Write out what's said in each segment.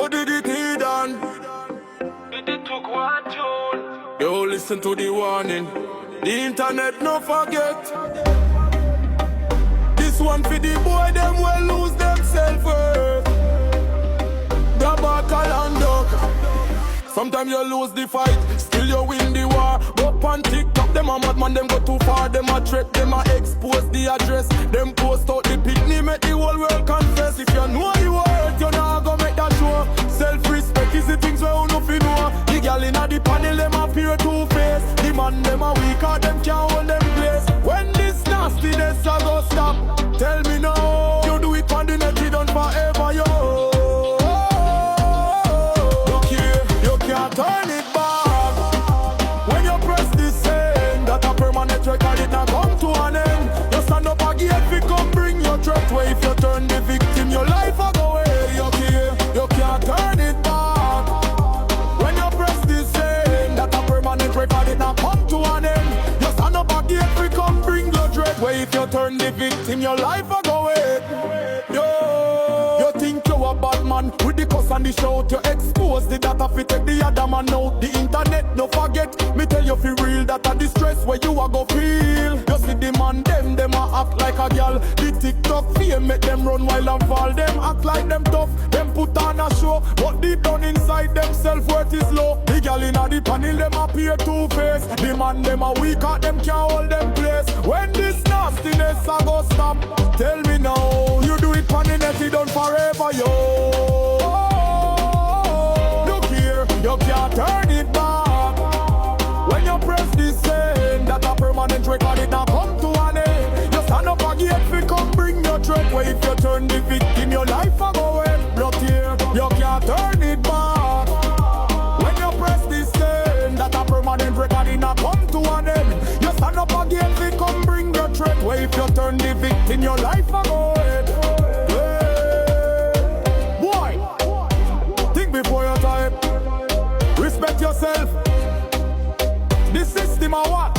But did it he done? Did it took one tune? Yo, listen to the warning. The internet no forget. This one for the boy them will lose them self-worth. The battle and dog. Sometimes you lose the fight, still you win the war. But on TikTok, them a madman, them go too far. Them a threat, them a expose the address. Them post out the picnic, make the whole world confess. If you know the word, you not go make that show. Self-respect is the things where you know fi know. The girl inna the panel, them appear two-faced. The man, them a weaker, them can't hold them place. When this nastiness a go stop, tell me now. You do it on the net, it done forever, yo. Can't turn it back. When you press this end, that a permanent record, it not come to an end. You stand up again, fi come bring your threat way. If you turn the victim, your life a go away. You can't turn it back. When you press this end, that a permanent record, it not come to an end. You stand up again, fi come bring your threat way. If you turn the victim, your life a go away. Yo, you think you a bad man with the cuss and the shout. You expose the data fi take the other man out. The internet no forget. Me tell you fi real that a distress where you a go feel. You see the man them a act like a gal. The TikTok fame make them run while and fall. Them act like them tough. Them put on a show, but deep down inside them self-worth is low. The gal inna the panel them appear two-faced. The man them a weaker, them can't hold them place. When this nastiness a go stop, tell me now. You do it on the net, it done forever, yo. Look here, you can't turn it back. When you press this end, that a permanent record, it not come to an end. You stand up again, fi come bring your threat way. If you turn the victim, your life a go end. Look here, you can't turn it back. When you press this end, that a permanent record, it not come to an end. You stand up again, fi come bring your threat way. If you turn the victim, your life a go end. Before you type, respect yourself. The system I watch.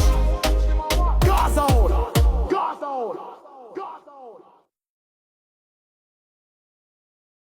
Gaza out. Gaza out. Gaza out.